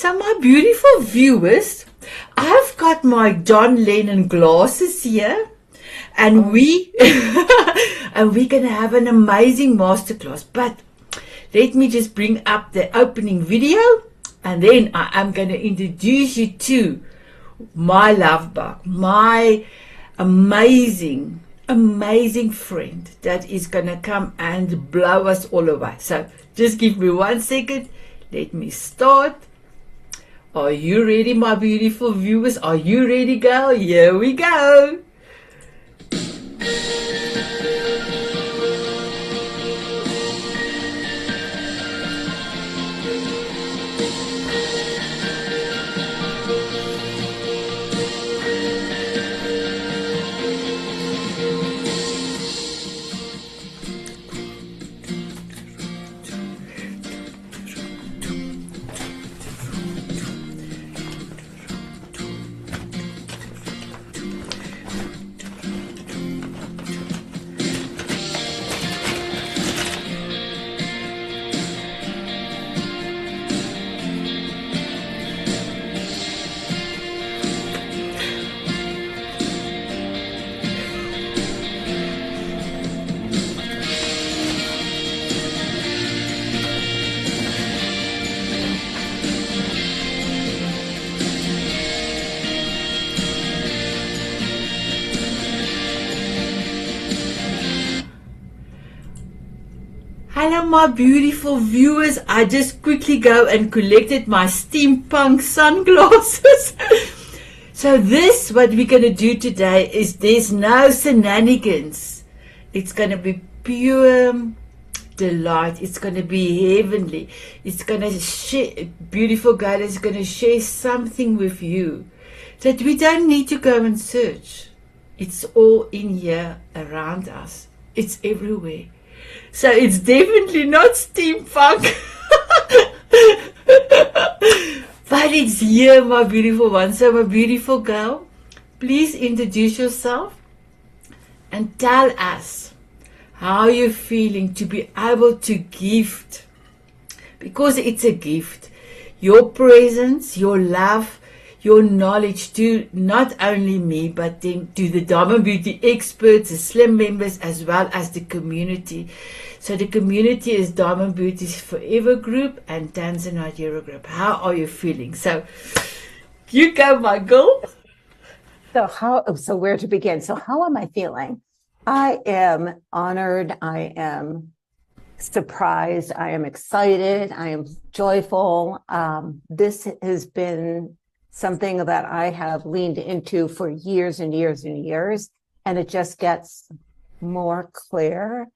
So my beautiful viewers, I've got my John Lennon glasses here, and we're gonna have an amazing masterclass. But let me just bring up the opening video, and then I am gonna introduce you to my love bug, my amazing friend that is gonna come and blow us all away. So just give me 1 second. Let me start. Are you ready, my beautiful viewers? Are you ready, girl? Here we go. Hello my beautiful viewers, I just quickly go and collected my steampunk sunglasses. So this, what we're going to do today is there's no shenanigans. It's going to be pure delight. It's going to be heavenly. It's going to share, beautiful God is going to share something with you that we don't need to go and search. It's all in here around us. It's everywhere. So it's definitely not steampunk. But it's here, my beautiful one. So my beautiful girl, please introduce yourself and tell us how you're feeling to be able to gift. Because it's a gift. Your presence, your love, your knowledge to not only me, but then to the Diamond Beauty experts, the Slim members, as well as the community. So the community is Diamond Beauty's Forever Group and Tanzanite Hero Group. How are you feeling? So you go, my girl. So where to begin? So how am I feeling? I am honored. I am surprised. I am excited. I am joyful. This has been something that I have leaned into for years and years and years, and it just gets more clear,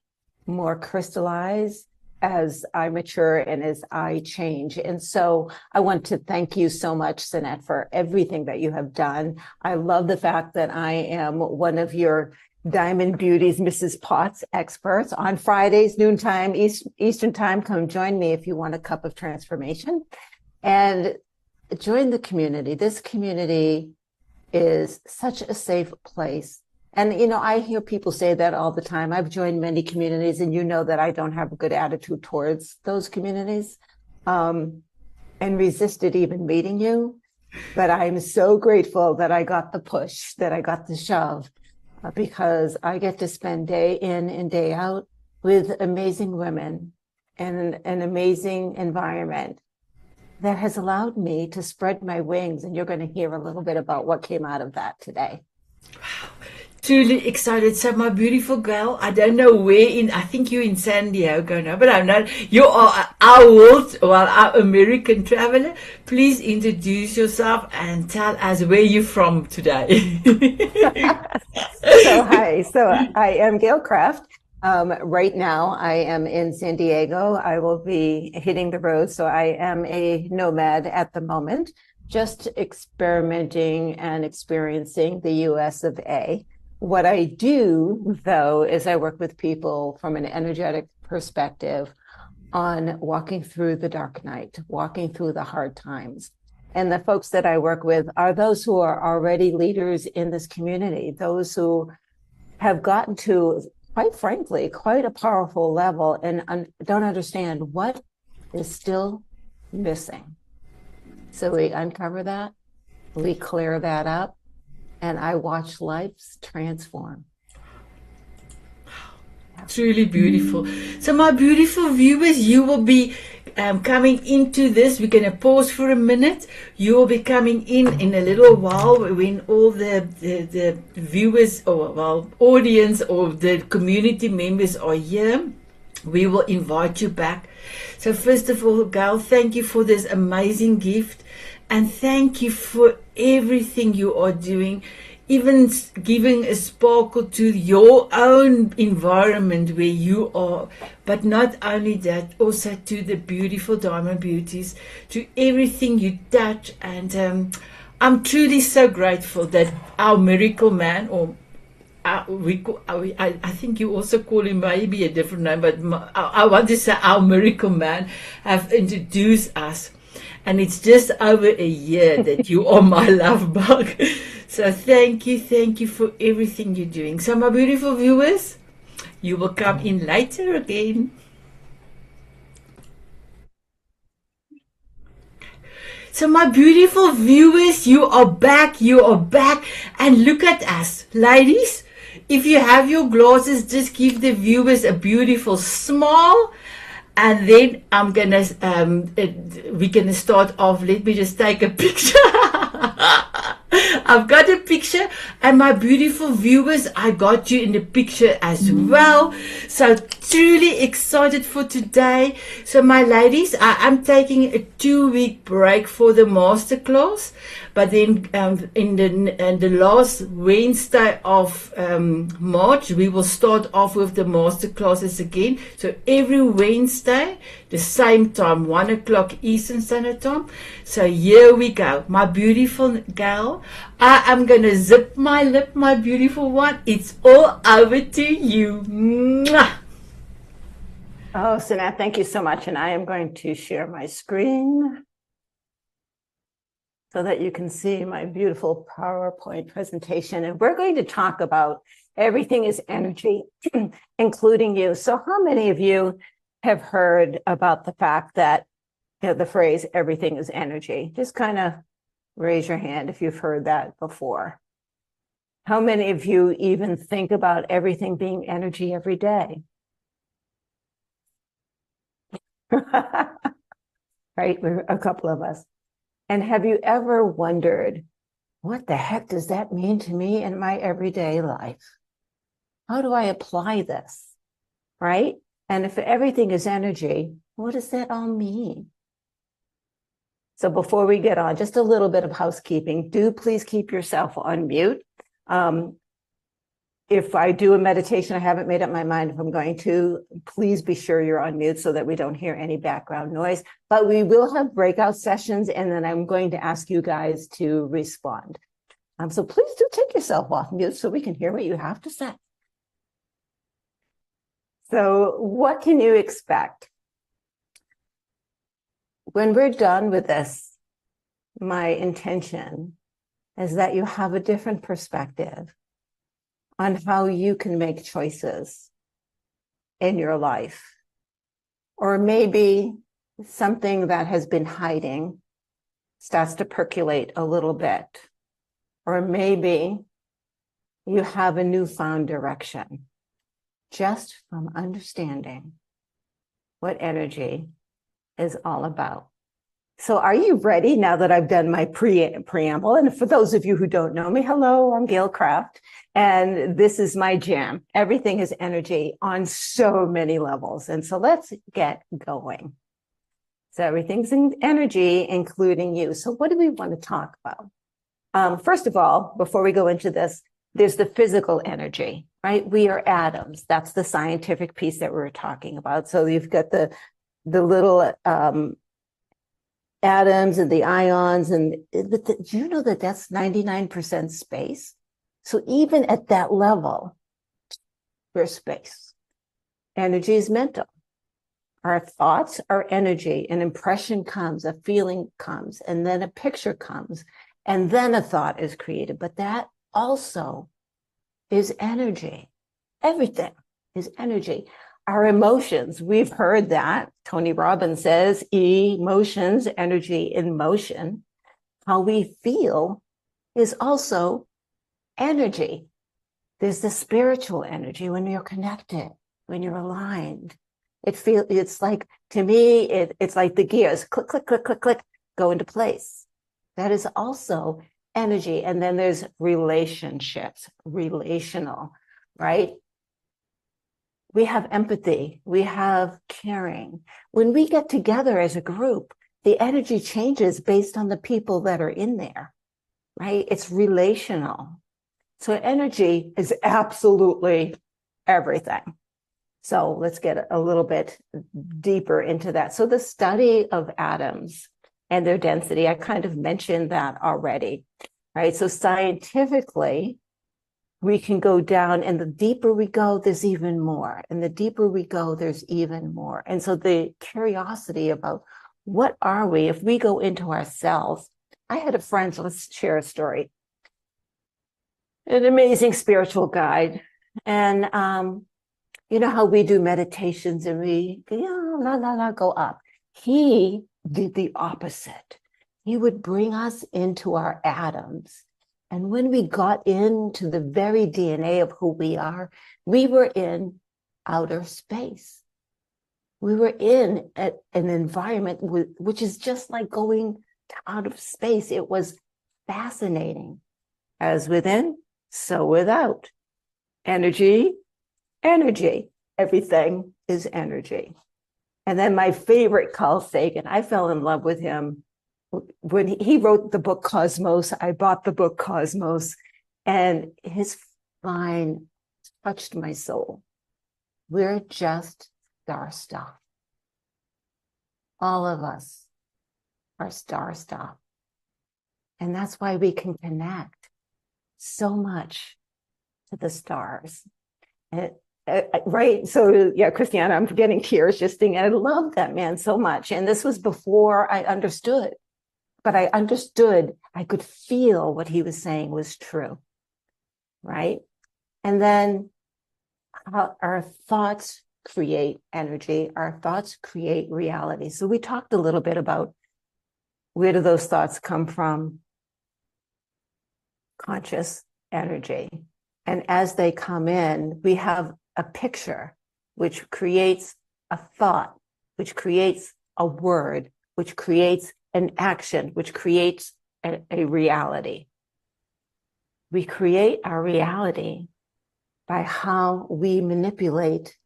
more crystallized as I mature and as I change. And so I want to thank you so much, Sanet, for everything that you have done. I love the fact that I am one of your Diamond Beauty's Mrs. Potts experts. On Fridays, noontime, Eastern time, come join me if you want a cup of transformation. And join the community. This community is such a safe place. And, you know, I hear people say that all the time. I've joined many communities, and you know that I don't have a good attitude towards those communities, and resisted even meeting you. But I'm so grateful that I got the push, that I got the shove, because I get to spend day in and day out with amazing women and an amazing environment that has allowed me to spread my wings. And you're going to hear a little bit about what came out of that today. Wow. Truly excited. So my beautiful girl, I don't know where I think you're in San Diego now, but I'm not. You are our American traveler. Please introduce yourself and tell us where you're from today. Hi. So I am Gail Kraft. Right now, I am in San Diego. I will be hitting the road. So I am a nomad at the moment, just experimenting and experiencing the US of A. What I do, though, is I work with people from an energetic perspective on walking through the dark night, walking through the hard times. And the folks that I work with are those who are already leaders in this community, those who have gotten to, quite frankly, quite a powerful level and don't understand what is still missing. So we uncover that, we clear that up, and I watch lives transform. Truly beautiful. So, my beautiful viewers, you will be coming into this. We're going to pause for a minute. You will be coming in a little while when all the viewers or well, audience or the community members are here. We will invite you back. So, first of all, Gail, thank you for this amazing gift, and thank you for everything you are doing, even giving a sparkle to your own environment where you are. But not only that, also to the beautiful Diamond Beauties, to everything you touch. And I'm truly so grateful that our miracle man, or I think you also call him maybe a different name, but I want to say our miracle man, have introduced us. And it's just over a year that you are my love bug. So thank you for everything you're doing. So my beautiful viewers, you will come in later again. So my beautiful viewers, you are back, and look at us, ladies. If you have your glasses, just give the viewers a beautiful smile. And then we're gonna start off. Let me just take a picture. I've got a picture, and my beautiful viewers, I got you in the picture as well. So truly excited for today. So my ladies, I'm taking a 2-week break for the masterclass, but then in the last Wednesday of March, we will start off with the masterclasses again. So every Wednesday, the same time, 1 o'clock Eastern Standard Time. So here we go. My beautiful Gail, I am going to zip my lip, my beautiful one. It's all over to you. Mwah. Oh, Sanet, thank you so much. And I am going to share my screen so that you can see my beautiful PowerPoint presentation. And we're going to talk about everything is energy, including you. So how many of you have heard about the fact that, the phrase everything is energy? Just kind of raise your hand if you've heard that before. How many of you even think about everything being energy every day? Right, a couple of us. And have you ever wondered, what the heck does that mean to me in my everyday life? How do I apply this? Right? And if everything is energy, what does that all mean? So before we get on, just a little bit of housekeeping. Do please keep yourself on mute. If I do a meditation, I haven't made up my mind if I'm going to, please be sure you're on mute so that we don't hear any background noise. But we will have breakout sessions, and then I'm going to ask you guys to respond. So please do take yourself off mute so we can hear what you have to say. So what can you expect? When we're done with this, my intention is that you have a different perspective on how you can make choices in your life. Or maybe something that has been hiding starts to percolate a little bit. Or maybe you have a newfound direction just from understanding what energy is all about. So are you ready now that I've done my preamble? And for those of you who don't know me, hello, I'm Gail Kraft, and this is my jam. Everything is energy on so many levels. And so let's get going. So everything's in energy, including you. So what do we want to talk about? First of all, before we go into this, there's the physical energy, right? We are atoms. That's the scientific piece that we're talking about. So you've got the little atoms and the ions, but do you know that that's 99% space? So even at that level, we're space. Energy is mental. Our thoughts are energy. An impression comes, a feeling comes, and then a picture comes, and then a thought is created. But that also is energy. Everything is energy. Our emotions, we've heard that. Tony Robbins says, emotions, energy in motion. how we feel is also energy. There's the spiritual energy when you're connected, when you're aligned. It's like, to me, it's like the gears, click, click, click, click, click, go into place. That is also energy. And then there's relationships, relational, right? We have empathy, we have caring. When we get together as a group, the energy changes based on the people that are in there, right? It's relational. So energy is absolutely everything. So let's get a little bit deeper into that. So the study of atoms and their density, I kind of mentioned that already, right? So scientifically, we can go down, and the deeper we go, there's even more. And the deeper we go, there's even more. And so the curiosity about what are we, if we go into ourselves. I had a friend, so let's share a story. An amazing spiritual guide. And you know how we do meditations and we, la, la, la, go up. He did the opposite. He would bring us into our atoms. And when we got into the very DNA of who we are, we were in outer space. We were in an environment which is just like going out of space. It was fascinating. As within, so without. Energy, energy. Everything is energy. And then my favorite, Carl Sagan, I fell in love with him when he wrote the book Cosmos. I bought the book Cosmos, and his line touched my soul. We're just star stuff. All of us are star stuff. And that's why we can connect so much to the stars. Right? So yeah, Christiana, I'm getting tears just thinking, I love that man so much. And this was before I understood. But I understood, I could feel what he was saying was true, right? And then our thoughts create energy, our thoughts create reality. So we talked a little bit about where do those thoughts come from? Conscious energy. And as they come in, we have a picture, which creates a thought, which creates a word, which creates an action, which creates a reality. We create our reality by how we manipulate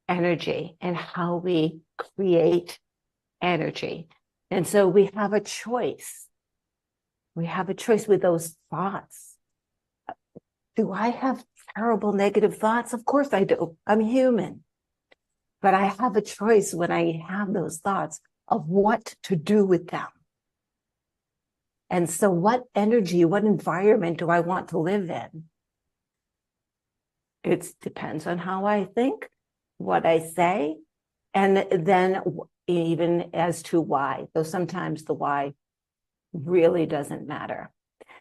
energy and how we create energy. And so we have a choice. We have a choice with those thoughts. Do I have terrible negative thoughts? Of course I do. I'm human. But I have a choice when I have those thoughts of what to do with them. And so what energy, what environment do I want to live in? It depends on how I think, what I say, and then even as to why, though sometimes the why really doesn't matter.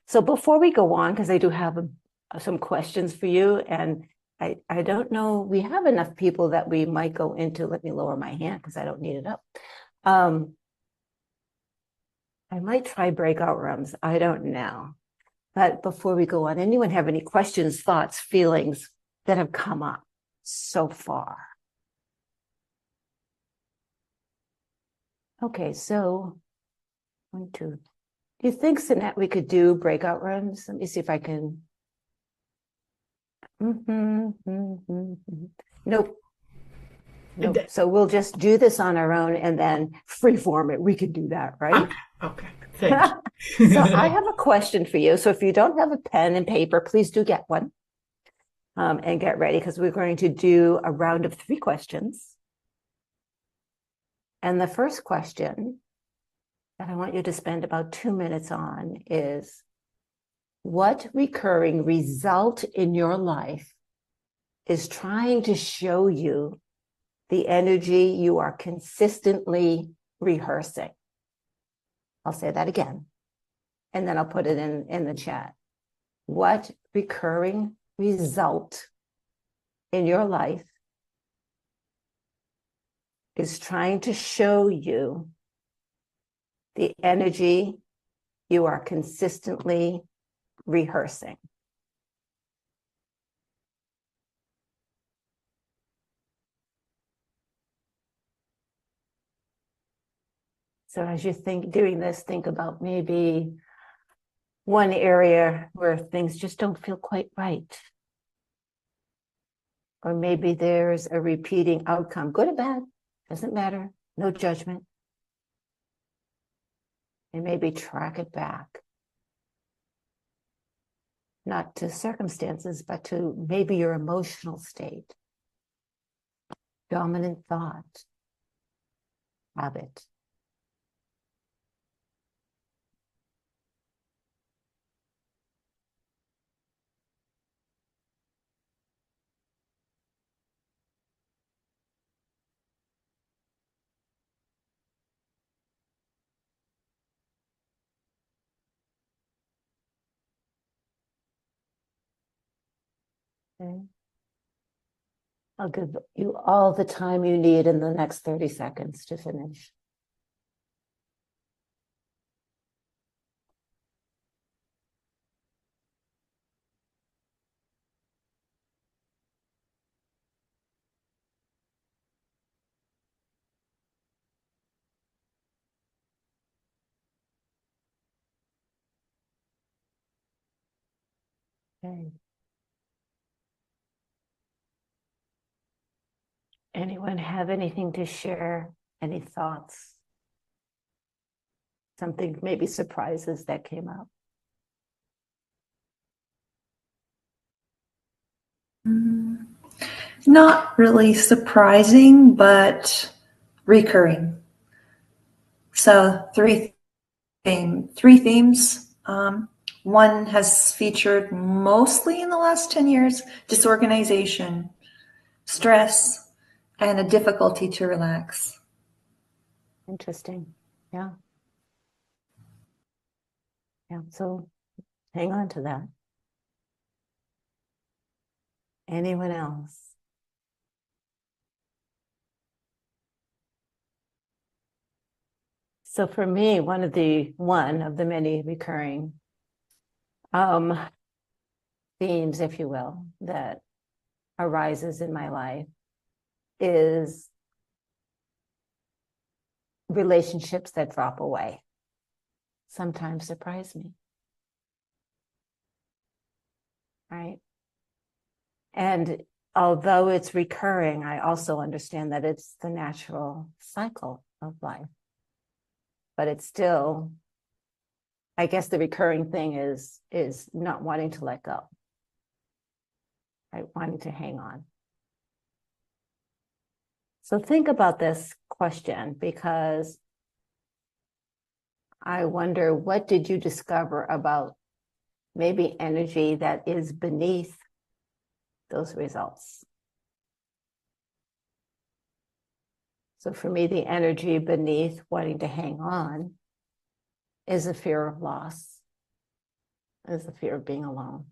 So before we go on, because I do have some questions for you, and I don't know, we have enough people that we might go into. Let me lower my hand because I don't need it up. I might try breakout rooms. I don't know. But before we go on, anyone have any questions, thoughts, feelings that have come up so far? Okay, so 1, 2. Do you think, Sanet, we could do breakout rooms? Let me see if I can. Nope. Nope. So we'll just do this on our own and then freeform it. We could do that, right? Okay. Thank you. So I have a question for you. So if you don't have a pen and paper, please do get one and get ready, because we're going to do a round of 3 questions. And the first question that I want you to spend about 2 minutes on is, what recurring result in your life is trying to show you the energy you are consistently rehearsing? I'll say that again, and then I'll put it in the chat. What recurring result in your life is trying to show you the energy you are consistently rehearsing. So as you think doing this, think about maybe one area where things just don't feel quite right. Or maybe there's a repeating outcome, good or bad, doesn't matter, no judgment. And maybe track it back. Not to circumstances, but to maybe your emotional state, dominant thought, habit. Okay. I'll give you all the time you need in the next 30 seconds to finish. Okay. Anyone have anything to share? Any thoughts? Something, maybe surprises that came up? Not really surprising, but recurring. So three themes. One has featured mostly in the last 10 years: disorganization, stress, and a difficulty to relax. Interesting. Yeah. Yeah. So hang on to that. Anyone else? So for me, one of the many recurring themes, if you will, that arises in my life is relationships that drop away. Sometimes surprise me. Right? And although it's recurring, I also understand that it's the natural cycle of life. But it's still, I guess the recurring thing is not wanting to let go. Right? Wanting to hang on. So think about this question, because I wonder, what did you discover about maybe energy that is beneath those results? So for me, the energy beneath wanting to hang on is a fear of loss, is the fear of being alone,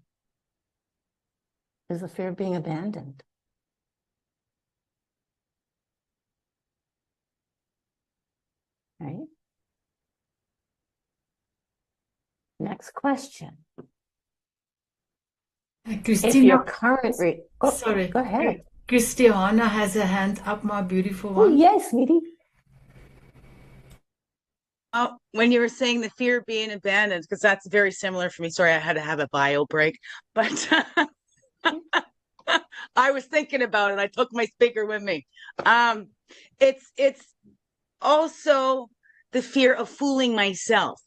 is the fear of being abandoned. Right? Next question. Christina, If your current sorry, go ahead. Christiana has a hand up, my beautiful Oh, one. yes, sweetie. Oh, when you were saying the fear of being abandoned, because that's very similar for me. Sorry, I had to have a bio break, but I was thinking about it. I took my speaker with me. It's also the fear of fooling myself.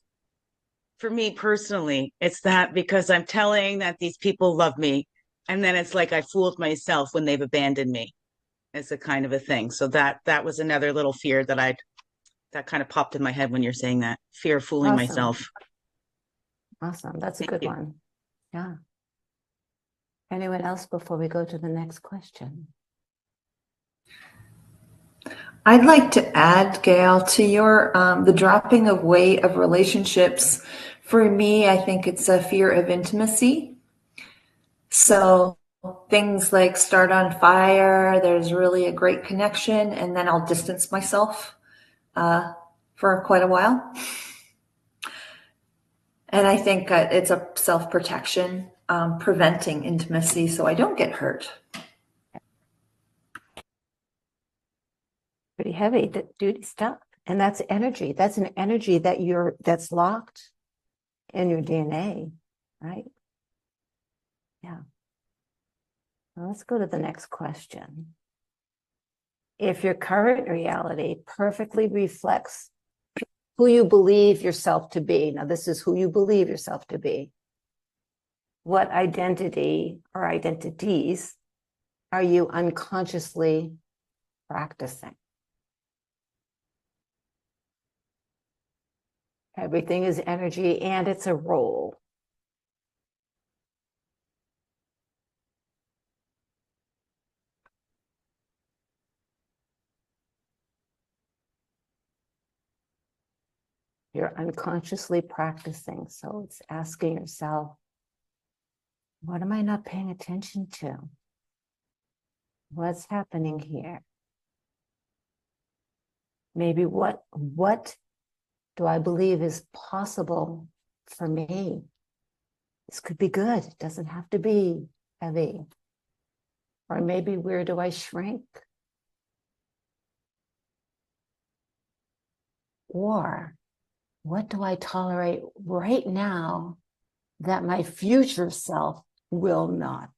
For me personally, it's that, because I'm telling that these people love me, and then it's like I fooled myself when they've abandoned me. It's a kind of a thing. So that was another little fear that kind of popped in my head when you're saying that. Fear of fooling myself. Awesome. That's a Thank good you. one. Yeah. Anyone else before we go to the next question? I'd like to add, Gail, to your the dropping away of relationships. For me, I think it's a fear of intimacy. So things like start on fire, there's really a great connection, and then I'll distance myself for quite a while. And I think it's a self-protection, preventing intimacy so I don't get hurt. Pretty heavy duty stuff. And that's energy. That's an energy that's locked in your DNA, right? Yeah. Well, let's go to the next question. If your current reality perfectly reflects who you believe yourself to be, now this is who you believe yourself to be, what identity or identities are you unconsciously practicing? Everything is energy and it's a role. You're unconsciously practicing. So it's asking yourself, what am I not paying attention to? What's happening here? Maybe what do I believe is possible for me? This could be good. It doesn't have to be heavy. Or maybe where do I shrink? Or what do I tolerate right now that my future self will not?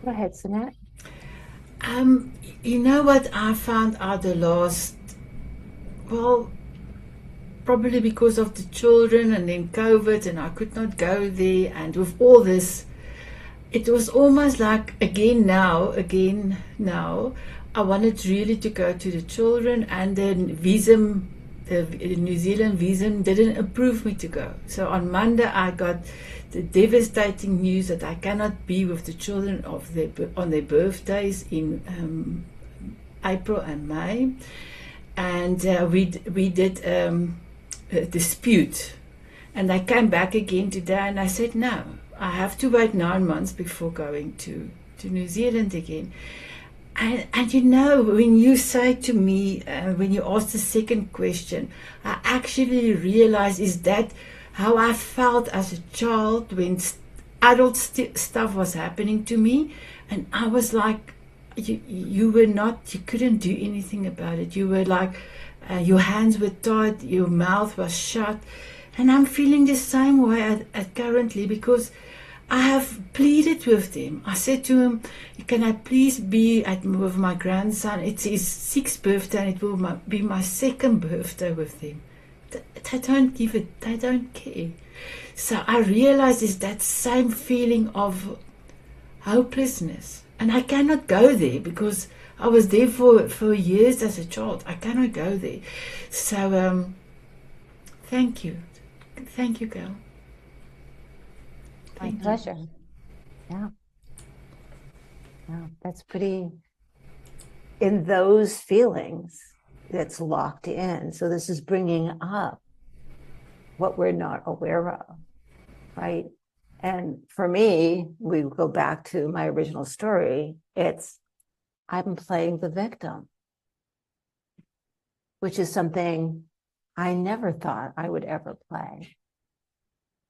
Go ahead, Sanet. You know what I found out the last, well, probably because of the children and then COVID and I could not go there, and with all this, it was almost like again now, I wanted really to go to the children, and then the New Zealand visa didn't approve me to go. So on Monday I got the devastating news that I cannot be with the children on their birthdays in April and May, and we did a dispute, and I came back again today, and I said no, I have to wait 9 months before going to New Zealand again. And you know, when you say to me, when you ask the second question, I actually realize is that how I felt as a child when adult stuff was happening to me, and I was like, you couldn't do anything about it. You were like, your hands were tied, your mouth was shut, and I'm feeling the same way at currently, because I have pleaded with them. I said to him, can I please be with my grandson? It's his 6th birthday, and it will be my 2nd birthday with him. They don't give it, they don't care. So I realize it's that same feeling of hopelessness. And I cannot go there because I was there for years as a child. I cannot go there. So thank you. Thank you, Gail. My pleasure. Yeah. That's pretty, in those feelings, that's locked in. So this is bringing up what we're not aware of, right? And for me, we go back to my original story. I'm playing the victim, which is something I never thought I would ever play.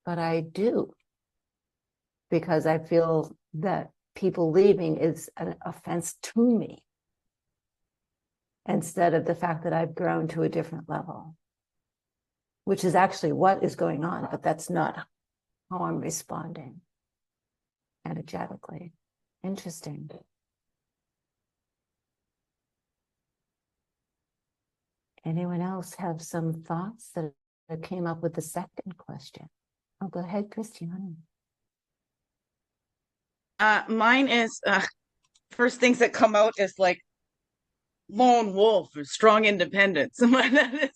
But I do, because I feel that people leaving is an offense to me, instead of the fact that I've grown to a different level, which is actually what is going on, but that's not how I'm responding energetically. Interesting. Anyone else have some thoughts that came up with the second question? Oh, go ahead, Christiane. Mine is first things that come out is like lone wolf or strong independence. That is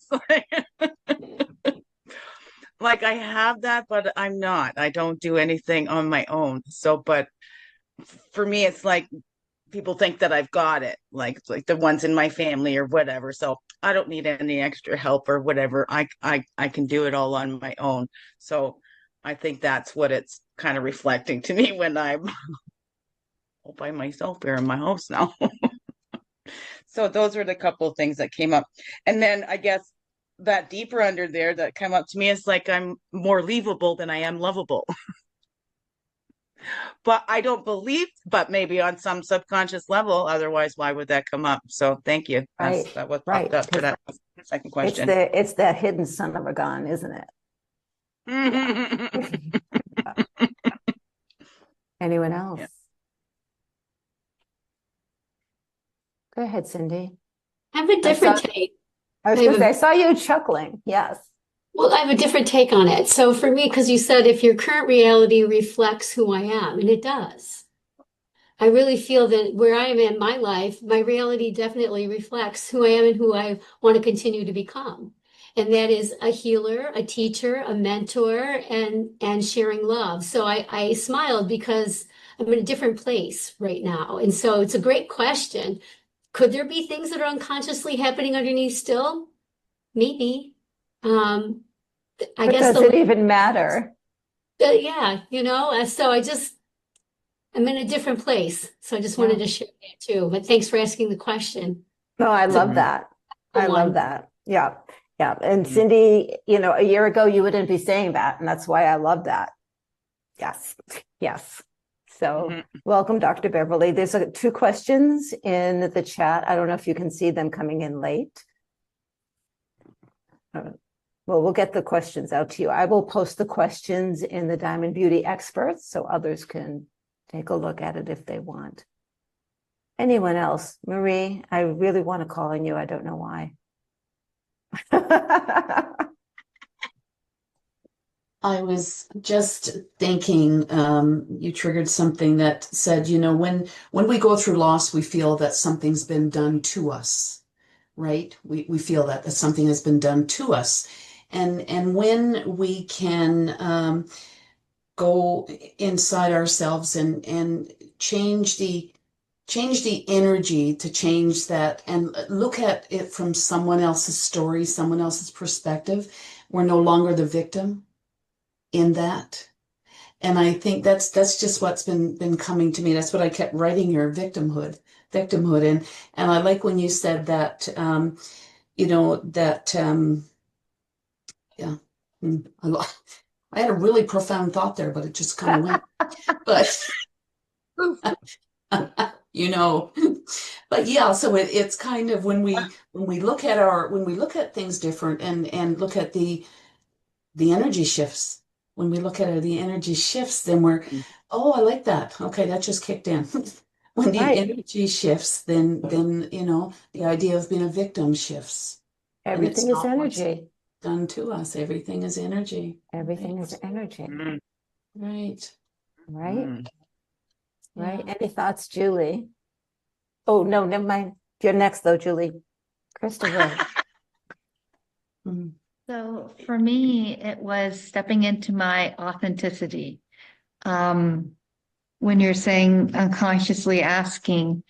like I have that, but I'm not. I don't do anything on my own. So, but for me, it's like people think that I've got it, like the ones in my family or whatever. So I don't need any extra help or whatever. I can do it all on my own. So I think that's what it's kind of reflecting to me when I'm all by myself here in my house now. So those were the couple of things that came up. And then I guess that deeper under there that came up to me is like I'm more leavable than I am lovable. But I don't believe, but maybe on some subconscious level, otherwise, why would that come up? So thank you. Right. That was Right. popped up for that second question. It's that hidden son of a gun, isn't it? Anyone else? Yeah. Go ahead, Cindy. I have a different take. I was going to say, I saw you chuckling. Yes. Well, I have a different take on it. So for me, because you said if your current reality reflects who I am, and it does. I really feel that where I am in my life, my reality definitely reflects who I am and who I want to continue to become. And that is a healer, a teacher, a mentor, and sharing love. So I smiled because I'm in a different place right now. And so it's a great question. Could there be things that are unconsciously happening underneath still? Maybe. I guess does it even matter? Yeah, so I'm in a different place. So I just wanted to share that too. But thanks for asking the question. No, I love that. I love that. Yeah. Yeah. And Cindy, a year ago, you wouldn't be saying that. And that's why I love that. Yes. Yes. So welcome, Dr. Beverly. There's 2 questions in the chat. I don't know if you can see them coming in late. Well, we'll get the questions out to you. I will post the questions in the Diamond Beauty Experts so others can take a look at it if they want. Anyone else? Marie, I really want to call on you. I don't know why. I was just thinking, you triggered something that said, when we go through loss, we feel that something's been done to us, right? We feel that something has been done to us. And when we can go inside ourselves and change the energy to change that and look at it from someone else's story, someone else's perspective, we're no longer the victim in that. And I think that's just what's been coming to me. That's what I kept writing here, victimhood. And I like when you said that, yeah. I had a really profound thought there, but it just kind of went. But but yeah, so it's kind of when we look at things different and look at the energy shifts. When we look at the energy shifts, then we're, I like that. Okay, that just kicked in. When the energy shifts, then the idea of being a victim shifts. Everything is energy. Done to us. Everything is energy. Everything is energy. Right. Right. Right. Any thoughts, Julie? Oh, no, never mind. You're next, though, Julie. Christopher. So for me, it was stepping into my authenticity. When you're saying unconsciously asking,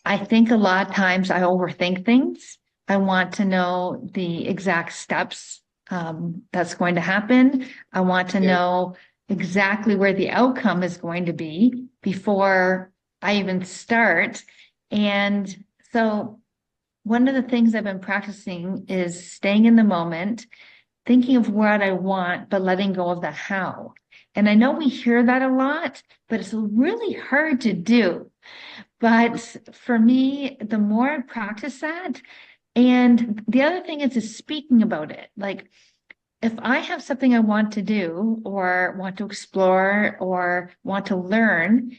I think a lot of times I overthink things. I want to know the exact steps that's going to happen. I want to know exactly where the outcome is going to be before I even start. And so one of the things I've been practicing is staying in the moment, thinking of what I want, but letting go of the how. And I know we hear that a lot, but it's really hard to do. But for me, the more I practice that, and the other thing is speaking about it. Like, if I have something I want to do or want to explore or want to learn,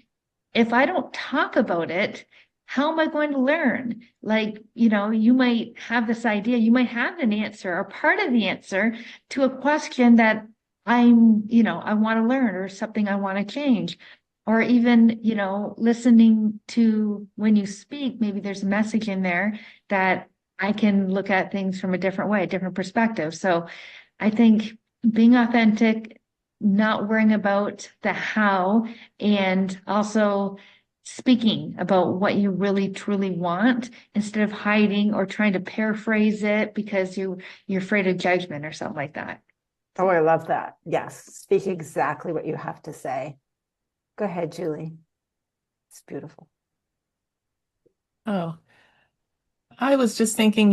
if I don't talk about it, how am I going to learn? Like, you might have this idea, you might have an answer or part of the answer to a question that I want to learn or something I want to change. or even, listening to when you speak, maybe there's a message in there that I can look at things from a different way, a different perspective. So I think being authentic, not worrying about the how, and also speaking about what you really truly want instead of hiding or trying to paraphrase it because you're afraid of judgment or something like that. Oh, I love that. Yes. Speak exactly what you have to say. Go ahead, Julie. It's beautiful. Oh, I was just thinking,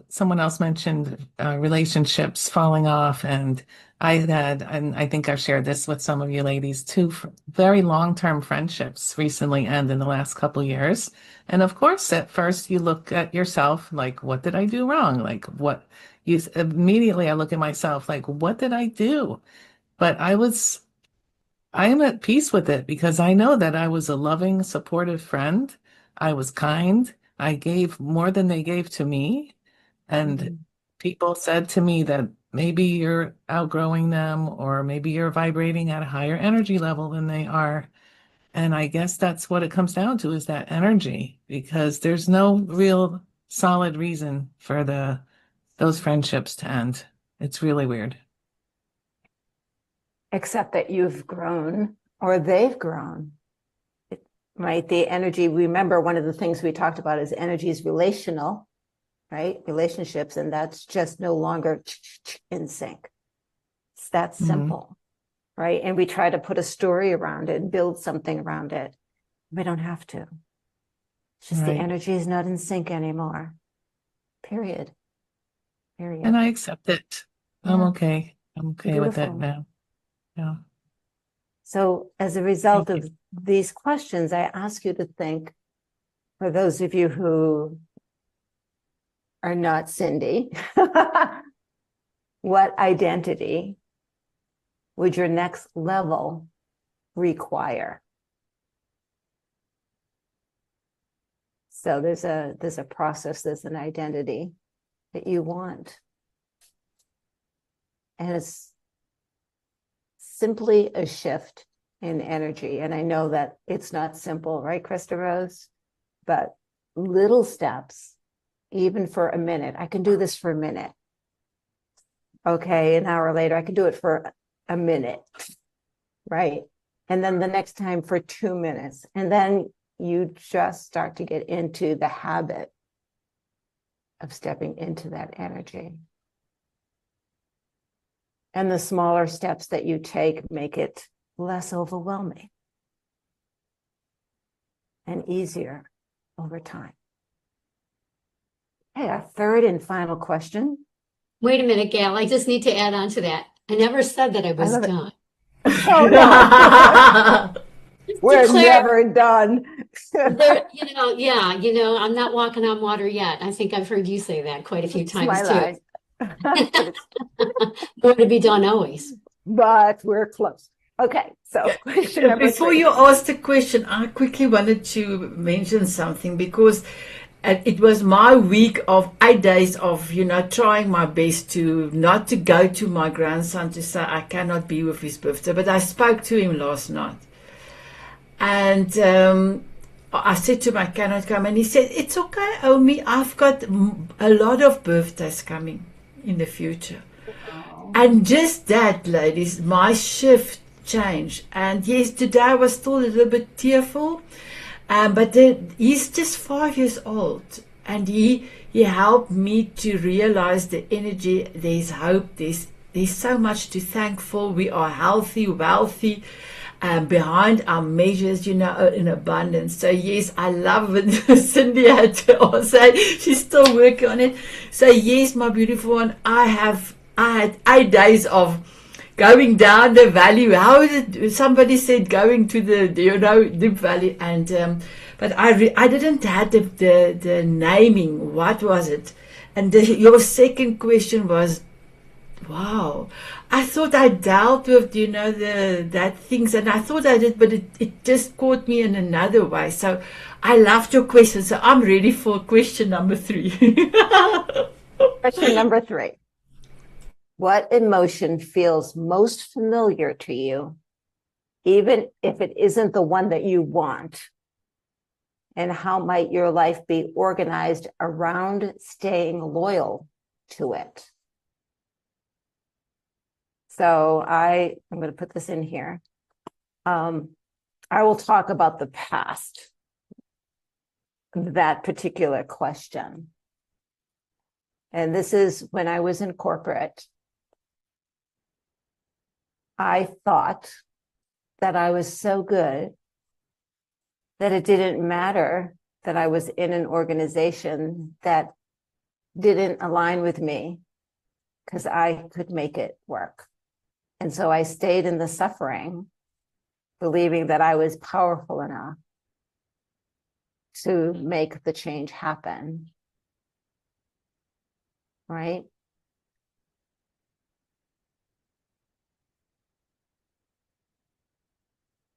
someone else mentioned relationships falling off, and and I think I've shared this with some of you ladies too, very long-term friendships recently end in the last couple years. And of course, at first you look at yourself like, what did I do wrong? Like, immediately I look at myself like, what did I do? But I am at peace with it because I know that I was a loving, supportive friend. I was kind. I gave more than they gave to me. And people said to me that maybe you're outgrowing them, or maybe you're vibrating at a higher energy level than they are. And I guess that's what it comes down to, is that energy, because there's no real solid reason for those friendships to end. It's really weird. Except that you've grown or they've grown, right? The energy, remember, one of the things we talked about is energy is relational, right? Relationships, and that's just no longer in sync. It's that simple, right? And we try to put a story around it and build something around it. We don't have to. It's just the energy is not in sync anymore. Period. And I accept it. Yeah. I'm okay. I'm okay Beautiful. with it now. Yeah. So as a result of these questions, I ask you to think, for those of you who are not Cindy, what identity would your next level require? So there's a process, there's an identity that you want. And it's simply a shift in energy. And I know that it's not simple, right, Krista Rose? But little steps, even for a minute. I can do this for a minute. Okay, an hour later, I can do it for a minute, right? And then the next time for 2 minutes. And then you just start to get into the habit of stepping into that energy. And the smaller steps that you take make it less overwhelming and easier over time. Hey, our third and final question. Wait a minute, Gail. I just need to add on to that. I never said that I was done. Oh, no. We're never done. I'm not walking on water yet. I think I've heard you say that quite a few times too. More to be done always. But we're close. Okay, so question number Before 3. you ask the question, I quickly wanted to mention something, because it was my week of 8 days of, trying my best not to go to my grandson to say I cannot be with his birthday. But I spoke to him last night. And I said to him, I cannot come. And he said, it's okay, Omi. I've got a lot of birthdays coming in the future. Wow. And just that, ladies, my shift changed. And yes, today I was still a little bit tearful. But he's just 5 years old. And he helped me to realize the energy. There's hope. There's so much to thank for. We are healthy, wealthy. Behind our measures, in abundance. So yes, I love it. Cindy had to also, she's still working on it. So yes, my beautiful one, I had 8 days of going down the valley. How is it? Somebody said going to the deep valley, and but I didn't have the naming. What was it? And your second question was, wow. I thought I dealt with, that things, and I thought I did, but it just caught me in another way. So I loved your question. So I'm ready for question number 3. Question number 3. What emotion feels most familiar to you even if it isn't the one that you want? And how might your life be organized around staying loyal to it? So I'm going to put this in here. I will talk about the past, that particular question. And this is when I was in corporate. I thought that I was so good that it didn't matter that I was in an organization that didn't align with me, because I could make it work. And so I stayed in the suffering, believing that I was powerful enough to make the change happen. Right?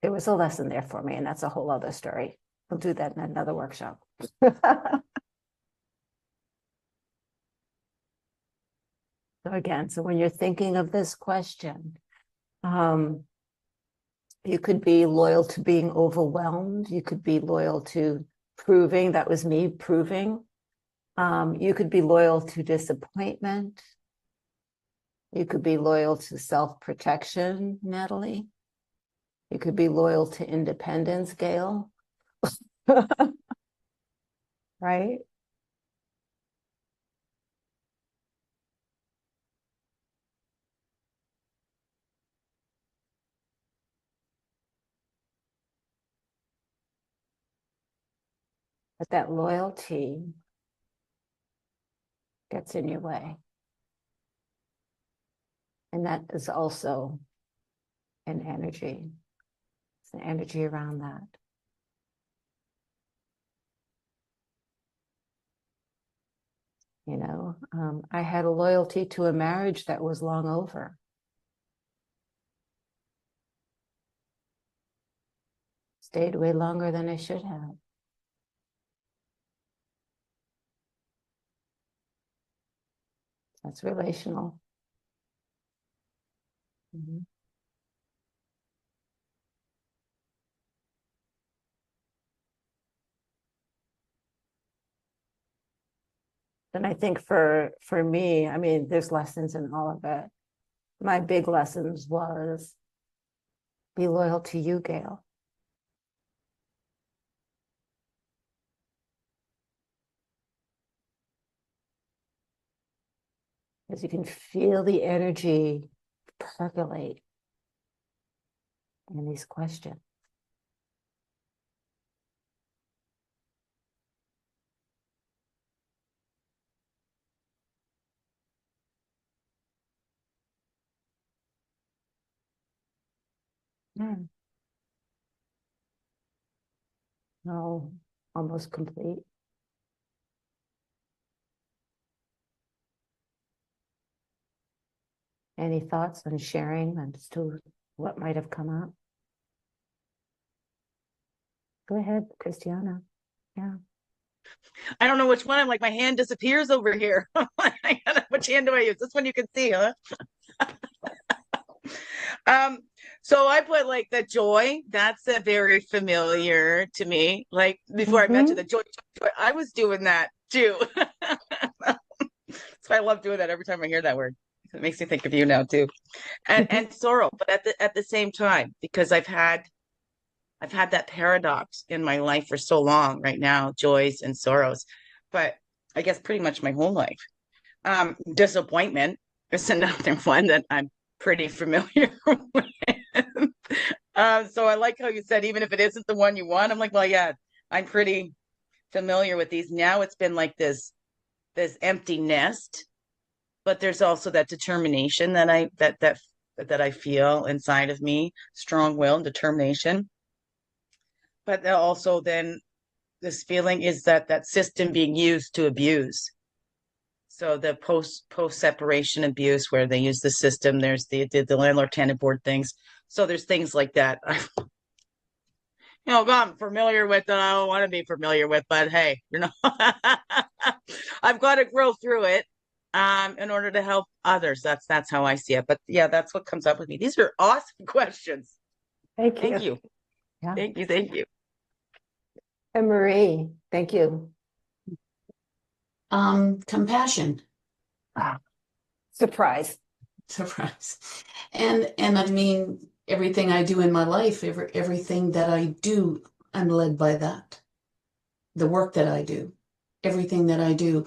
There was a lesson there for me, and that's a whole other story. We'll do that in another workshop. So again, so when you're thinking of this question, you could be loyal to being overwhelmed. You could be loyal to proving. That was me proving. You could be loyal to disappointment. You could be loyal to self-protection, Natalie. You could be loyal to independence, Gail. Right? But that loyalty gets in your way. And that is also an energy. It's an energy around that. You know, I had a loyalty to a marriage that was long over. Stayed way longer than I should have. That's relational. Mm-hmm. And I think for me, I mean, there's lessons in all of it. My big lessons was be loyal to you, Gail. Because you can feel the energy percolate in these questions. No, almost complete. Any thoughts on sharing as to what might have come up? Go ahead, Christiana. Yeah. I don't know which one. I'm like, my hand disappears over here. Which hand do I use? This one you can see, huh? So I put like the joy. That's a very familiar to me. Like before I mentioned the joy, I was doing that too. So I love doing that every time I hear that word. It makes me think of you now too. And sorrow, but at the same time, because I've had that paradox in my life for so long right now, joys and sorrows. But I guess pretty much my whole life. Disappointment is another one that I'm pretty familiar with. So I like how you said, even if it isn't the one you want, I'm like, well, yeah, I'm pretty familiar with these. Now it's been like this empty nest, but there's also that determination that I feel inside of me, strong will and determination. But also then this feeling is that system being used to abuse. So the post separation abuse where they use the system, there's the landlord tenant board things. So there's things like that. I'm familiar with that I don't want to be familiar with, but hey, I've got to grow through it in order to help others. That's how I see it. But yeah, that's what comes up with me. These are awesome questions. Thank you. Thank you. Yeah. Thank you. Thank you. And Marie, thank you. Compassion. Surprise. Surprise. And I mean, everything I do in my life, everything that I do, I'm led by that. The work that I do, everything that I do.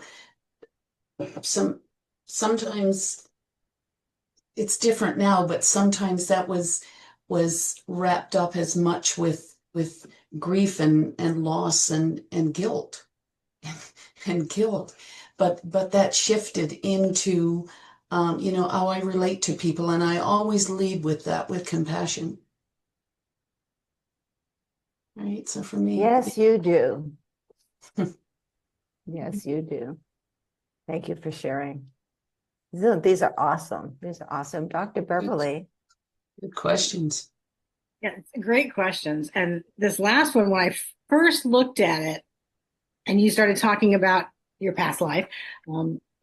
Sometimes it's different now, but sometimes that was wrapped up as much with grief and loss and guilt and guilt. But that shifted into how I relate to people, and I always lead with that, with compassion. Right. So for me, Yes, you do. Yes, you do. Thank you for sharing. These are awesome. These are awesome. Dr. Beverly. good questions. Yeah, great questions. And this last one, when I first looked at it, and you started talking about your past life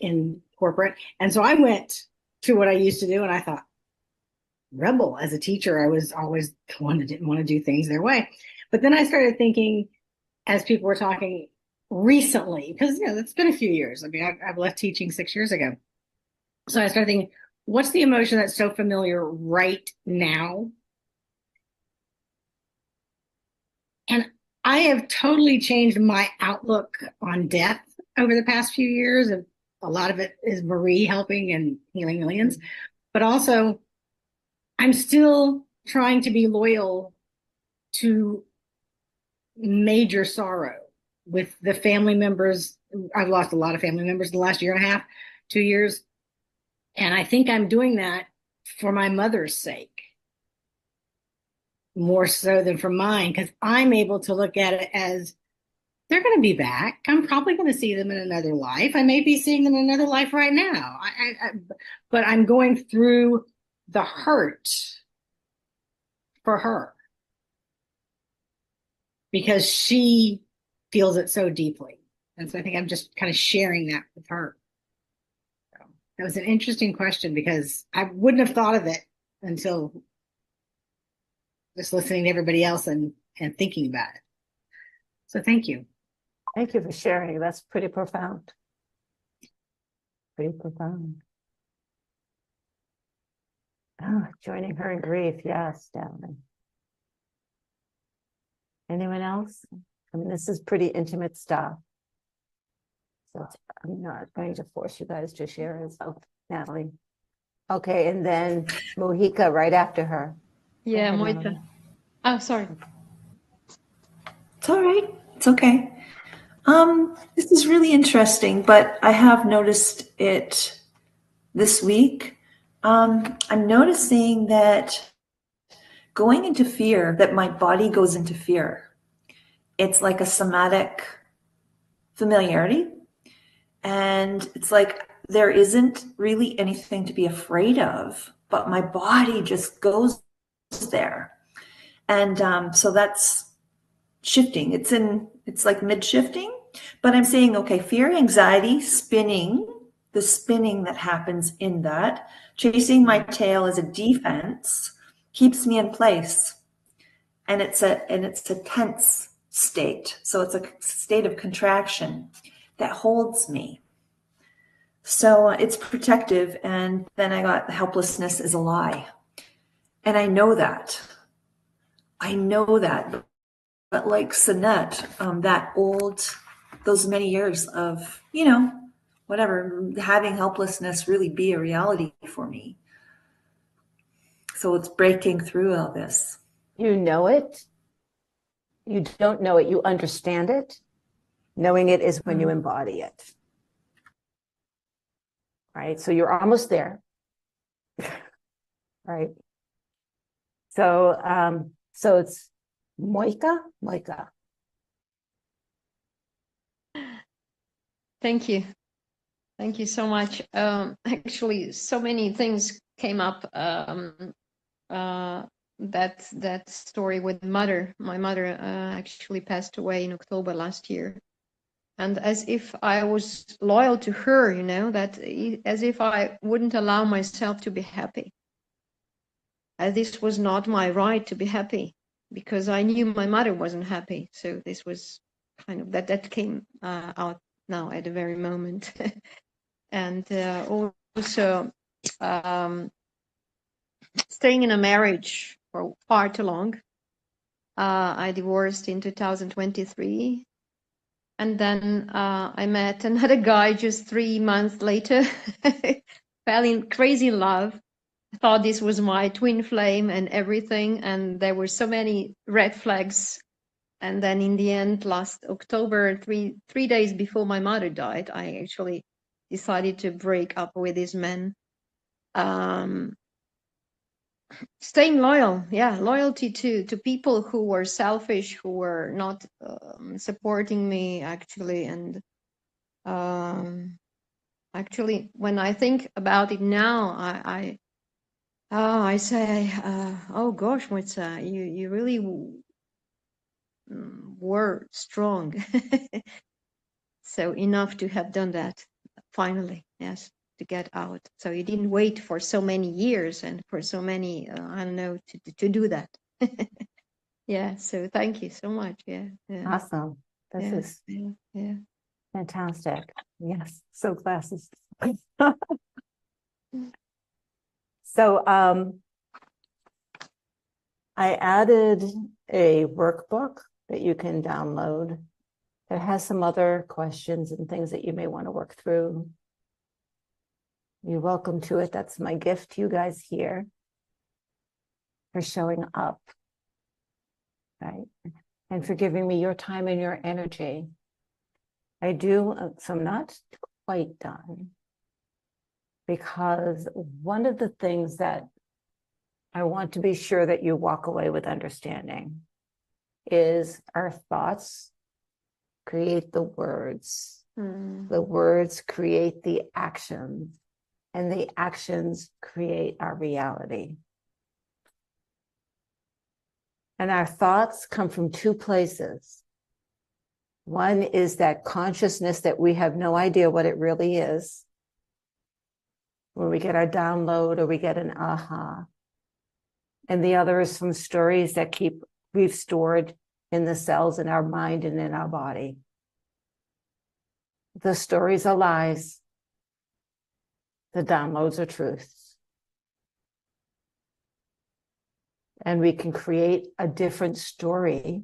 in corporate, and so I went to what I used to do, and I thought, rebel as a teacher, I was always one that didn't want to do things their way. But then I started thinking, as people were talking recently, because it's been a few years. I mean, I've left teaching 6 years ago, so I started thinking, what's the emotion that's so familiar right now? And I have totally changed my outlook on death over the past few years. And a lot of it is Marie helping and healing millions. But also, I'm still trying to be loyal to major sorrow with the family members. I've lost a lot of family members in the last year and a half, 2 years. And I think I'm doing that for my mother's sake, more so than for mine, because I'm able to look at it as they're going to be back. I'm probably going to see them in another life. I may be seeing them in another life right now. But I'm going through the hurt for her because she feels it so deeply. And so I think I'm just kind of sharing that with her. So that was an interesting question because I wouldn't have thought of it until just listening to everybody else and thinking about it. So thank you. Thank you for sharing. That's pretty profound. Pretty profound. Oh, joining her in grief. Yes, definitely. Anyone else? I mean, this is pretty intimate stuff. So I'm not going to force you guys to share it. So, Natalie. Okay, and then Mohika right after her. Yeah, ahead, Moita. Natalie. Oh, sorry. It's all right. It's okay. This is really interesting, but I have noticed it this week. I'm noticing that going into fear, that my body goes into fear. It's like a somatic familiarity. And it's like there isn't really anything to be afraid of, but my body just goes there. And so that's shifting. It's like mid shifting, but I'm saying, okay, fear, anxiety, spinning, the spinning that happens in that, chasing my tail as a defense keeps me in place. And it's a tense state. So it's a state of contraction that holds me. So it's protective. And then I got the helplessness is a lie. And I know that. But like Sanet, those many years of, whatever, having helplessness really be a reality for me. So it's breaking through all this. You know it. You don't know it. You understand it. Knowing it is when you embody it. Right? So you're almost there. Right? So, so it's Moika. Thank you. Thank you so much. Actually, so many things came up. That story with mother. My mother actually passed away in October last year. And as if I was loyal to her, that as if I wouldn't allow myself to be happy. this was not my right to be happy, because I knew my mother wasn't happy. So this was kind of that came out now at the very moment. And also staying in a marriage for far too long. I divorced in 2023. And then I met another guy just 3 months later, fell in crazy love. I thought this was my twin flame and everything. And there were so many red flags. And then in the end, last October, three days before my mother died, I actually decided to break up with this man. Staying loyal, loyalty to people who were selfish, who were not supporting me actually. And actually, when I think about it now, I say, oh gosh, Mutsa, you really were strong. So enough to have done that finally, yes, to get out. So you didn't wait for so many years and for so many, I don't know, to do that. Yeah, so thank you so much. Yeah. Awesome. This is fantastic. Yes, so classes. So I added a workbook that you can download that has some other questions and things that you may want to work through. You're welcome to it. That's my gift to you guys here for showing up, right? And for giving me your time and your energy. I do, so I'm not quite done, because one of the things that I want to be sure that you walk away with understanding is our thoughts create the words. The words create the actions, and the actions create our reality. And our thoughts come from two places. One is that consciousness that we have no idea what it really is. When we get our download or we get an aha. And the other is from stories that we've stored in the cells in our mind and in our body. The stories are lies. The downloads are truths. And we can create a different story,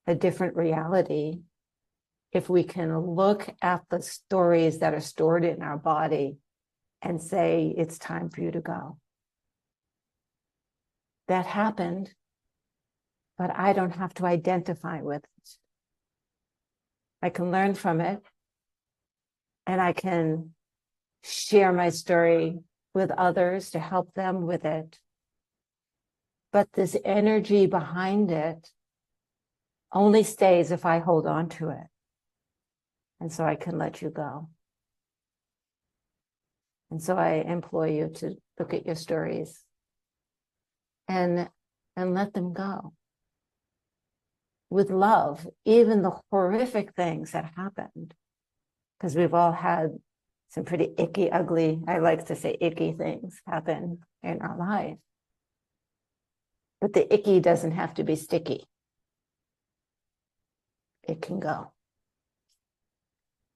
a different reality, if we can look at the stories that are stored in our body and say, it's time for you to go. That happened, but I don't have to identify with it. I can learn from it, and I can share my story with others to help them with it. But this energy behind it only stays if I hold on to it. And so I can let you go. And so I implore you to look at your stories and let them go. With love, even the horrific things that happened, because we've all had some pretty icky, ugly, I like to say icky things happen in our life. But the icky doesn't have to be sticky. It can go.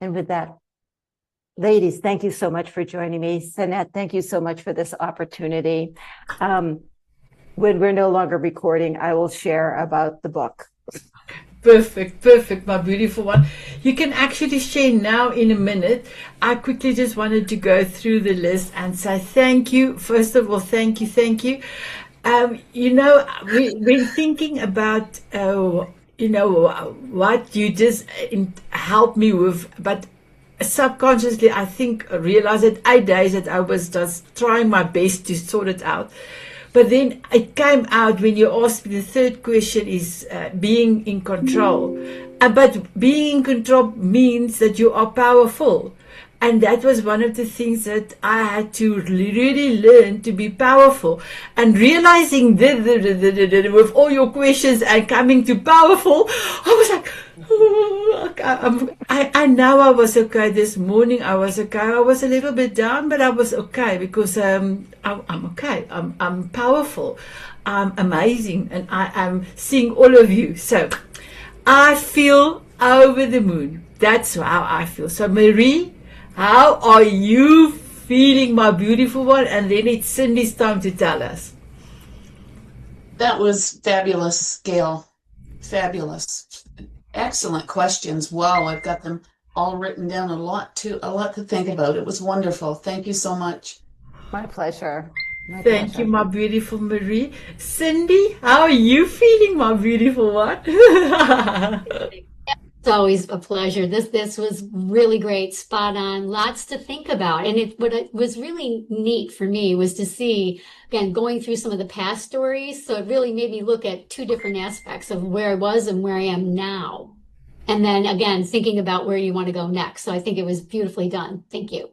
And with that, ladies, thank you so much for joining me. Sanet, thank you so much for this opportunity. When we're no longer recording, I will share about the book. Perfect, my beautiful one. You can actually share now in a minute. I quickly just wanted to go through the list and say thank you. First of all, thank you. We're thinking about, what you just helped me with, but subconsciously, I think, realized that 8 days that I was just trying my best to sort it out. But then it came out when you asked me, the third question is being in control. But being in control means that you are powerful. And that was one of the things that I had to really learn, to be powerful. And realizing with all your questions and coming to powerful, I was like, I I know I was okay this morning. I was okay. I was a little bit down, but I was okay because I'm okay. I'm powerful. I'm amazing, and I am seeing all of you. So I feel over the moon. That's how I feel. So Marie, how are you feeling, my beautiful one? And then it's Cindy's time to tell us. That was fabulous, Gail. Fabulous. Excellent questions. Wow, I've got them all written down. A lot to think about. It was wonderful. Thank you so much. My pleasure. Thank you, my beautiful Marie. Cindy, how are you feeling, my beautiful one? It's always a pleasure. This was really great, spot on, lots to think about. And what it was really neat for me was to see, again, going through some of the past stories. So it really made me look at two different aspects of where I was and where I am now. And then again, thinking about where you want to go next. So I think it was beautifully done. Thank you.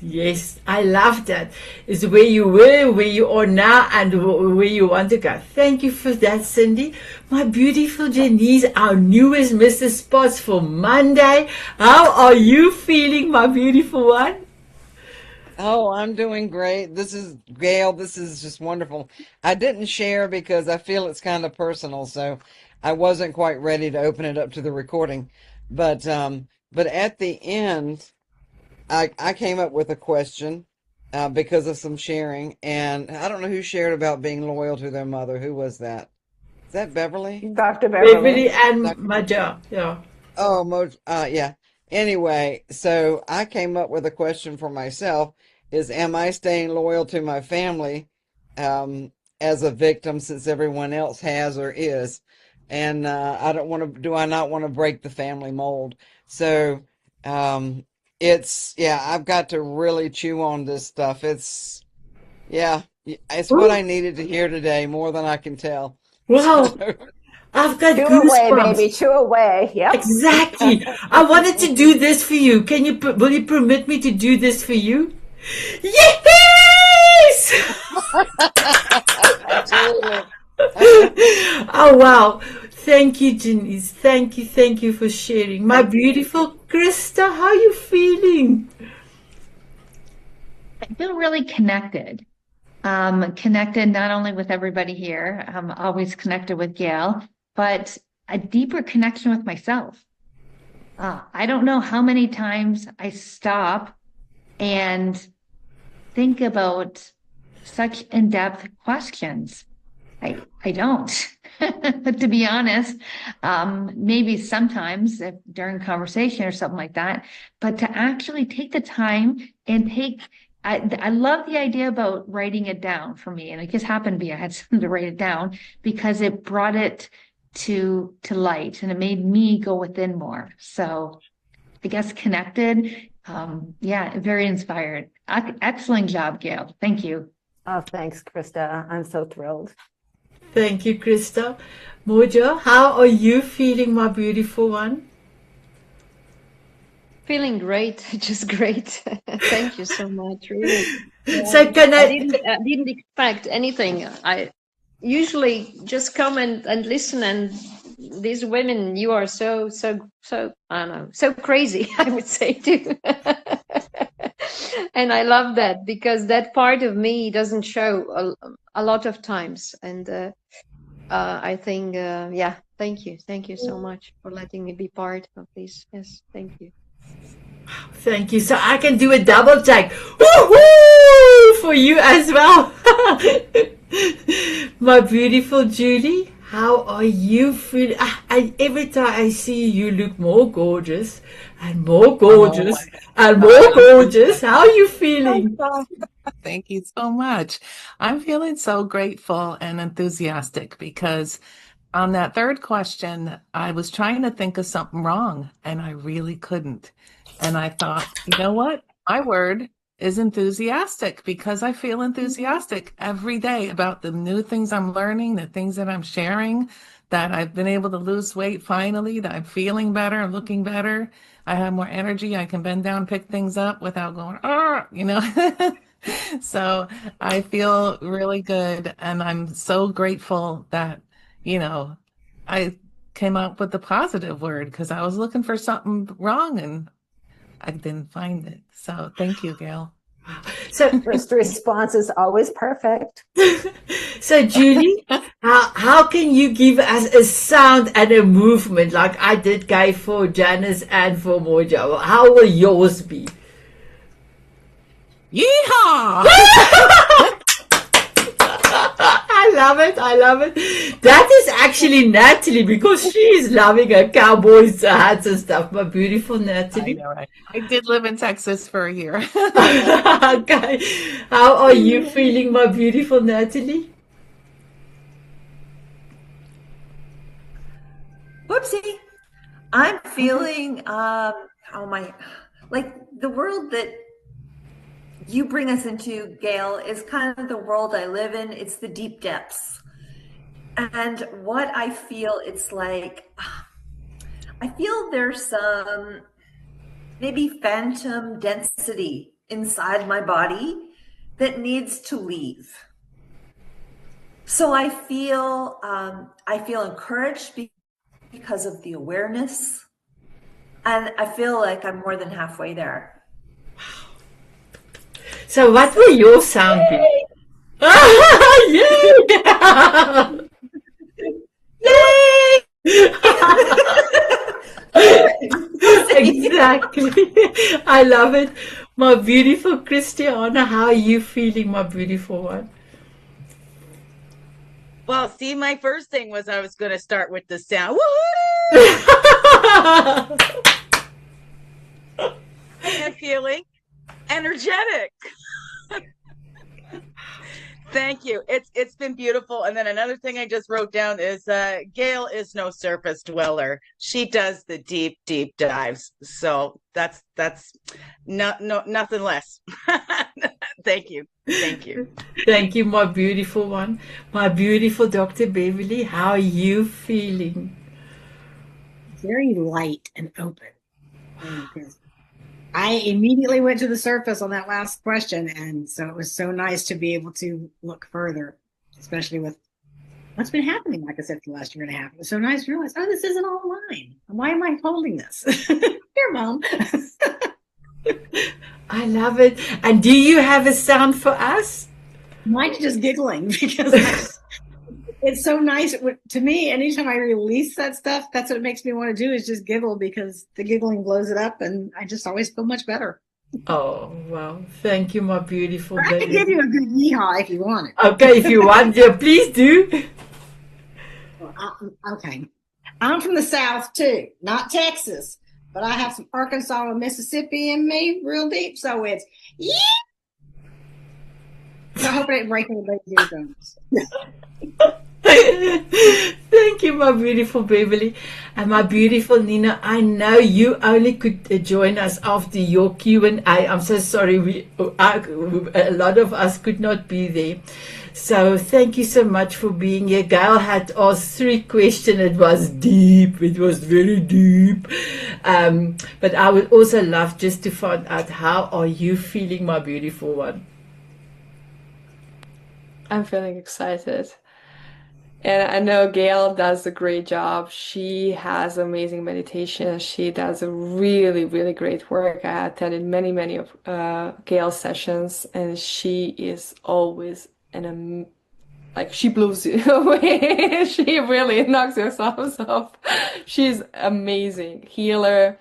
Yes, I love that. It's where you were, where you are now, and where you want to go. Thank you for that, Cindy. My beautiful Janice, our newest Mr. Spots for Monday. How are you feeling, my beautiful one? Oh, I'm doing great. This is Gail. This is just wonderful. I didn't share because I feel it's kind of personal, so I wasn't quite ready to open it up to the recording. But at the end, I came up with a question because of some sharing, and I don't know who shared about being loyal to their mother. Who was that? Is that Beverly? Dr. Beverly. Beverly and Dr. Maja, yeah. Oh, yeah. Anyway, so I came up with a question for myself is, am I staying loyal to my family as a victim since everyone else has or is? And do I not want to break the family mold? So I've got to really chew on this stuff. It's what I needed to hear today, more than I can tell. Wow. So, I've got Chew goosebumps. away, baby. Chew away. Yep. Exactly. I wanted to do this for you. Will you permit me to do this for you? Yes! absolutely. Oh, wow. Thank you, Janice. Thank you for sharing. My beautiful Krista, how are you feeling? I feel really connected. Connected not only with everybody here, I'm always connected with Gail, but a deeper connection with myself. I don't know how many times I stop and think about such in-depth questions. I don't, to be honest. Maybe sometimes during conversation or something like that, but to actually take the time and I love the idea about writing it down for me. And it just happened to be I had something to write it down because it brought it to light and it made me go within more. So I guess connected. Very inspired. Excellent job, Gail. Thank you. Oh, thanks, Krista. I'm so thrilled. Thank you, Krista. Mojo, how are you feeling, my beautiful one? Feeling great, just great. Thank you so much, really. So I didn't expect anything. I usually just come and listen, and these women, you are so I don't know, so crazy, I would say too. And I love that because that part of me doesn't show a lot of times. And I think, thank you so much for letting me be part of this. Yes, thank you. Thank you. So I can do a double take. Woo-hoo! For you as well. My beautiful Judy, how are you feeling? Every time I see you, you look more gorgeous and more gorgeous and more gorgeous. How are you feeling? Thank you so much. I'm feeling so grateful and enthusiastic because on that third question, I was trying to think of something wrong and I really couldn't. And I thought, you know what? My word is enthusiastic because I feel enthusiastic every day about the new things I'm learning, the things that I'm sharing, that I've been able to lose weight finally, that I'm feeling better, looking better. I have more energy. I can bend down, pick things up without going, So I feel really good. And I'm so grateful that, I came up with the positive word because I was looking for something wrong and I didn't find it. So thank you, Gail. So, First response is always perfect. so Julie, how can you give us a sound and a movement like I did, Guy, for Janice and for Mojo? How will yours be? Yeehaw! I love it. I love it. That is actually Natalie because she is loving her cowboys hats and stuff. My beautiful I Natalie. know, right? I did live in Texas for a year. Okay. How are you feeling, my beautiful Natalie? Whoopsie. I'm feeling, like the world that you bring us into, Gail, is kind of the world I live in. It's the deep depths. And what I feel, it's like, I feel there's some maybe phantom density inside my body that needs to leave. So I feel encouraged because of the awareness. And I feel like I'm more than halfway there. So what will your sound be? Yay! Yay! Exactly. I love it. My beautiful Christiana, how are you feeling, my beautiful one? Well, see, my first thing was I was going to start with the sound. Woo! I'm feeling energetic. Thank you. It's been beautiful. And then another thing I just wrote down is Gail is no surface dweller. She does the deep, deep dives. So that's nothing less. Thank you. Thank you. Thank you, my beautiful one. My beautiful Dr. Beverly, how are you feeling? Very light and open. Because I immediately went to the surface on that last question. And so it was so nice to be able to look further, especially with what's been happening, like I said, for the last year and a half. It was so nice to realize, oh, this isn't all mine. Why am I holding this? Here, Mom. I love it. And do you have a sound for us? Mine's just giggling because it's so nice to me. Anytime I release that stuff, that's what it makes me want to do is just giggle because the giggling blows it up and I just always feel much better. Oh, wow. Thank you, my beautiful I baby. can give you a good yeehaw if you want it. Okay, if you want, yeah, please do. Okay. I'm from the South too, not Texas, but I have some Arkansas and Mississippi in me real deep. So it's, yeah. So I hope it didn't break anybody's eardrums. Thank you, my beautiful Beverly. And my beautiful Nina, I know you only could join us after your Q&A. I'm so sorry, a lot of us could not be there. So thank you so much for being here. Gail had asked 3 questions. It was deep. It was very deep. But I would also love just to find out, how are you feeling, my beautiful one? I'm feeling excited. And I know Gail does a great job. She has amazing meditation. She does a really, really great work. I attended many of Gail's sessions, and she is always like she blows you away. She really knocks your socks off. She's amazing healer,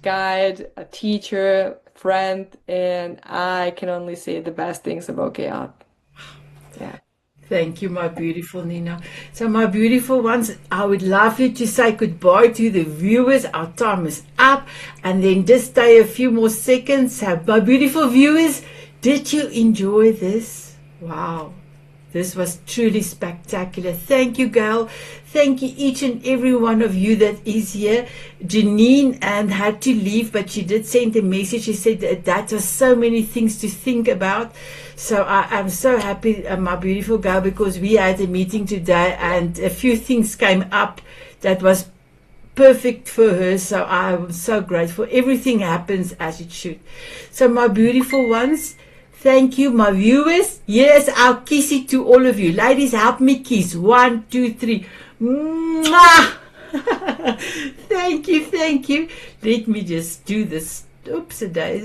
guide, a teacher, friend, and I can only say the best things about Gail. Yeah. Thank you, my beautiful Nina. So, my beautiful ones, I would love you to say goodbye to the viewers. Our time is up. And then just stay a few more seconds. So, my beautiful viewers, did you enjoy this? Wow. This was truly spectacular. Thank you, Gail. Thank you, each and every one of you that is here. Janine had to leave, but she did send a message. She said that was so many things to think about. So I'm so happy, my beautiful Gail, because we had a meeting today and a few things came up that was perfect for her. So I'm so grateful. Everything happens as it should. So my beautiful ones, thank you, my viewers. Yes, our kissy to all of you. Ladies, help me kiss. 1, 2, 3. Mwah! Thank you, thank you. Let me just do this. Oops a daisy.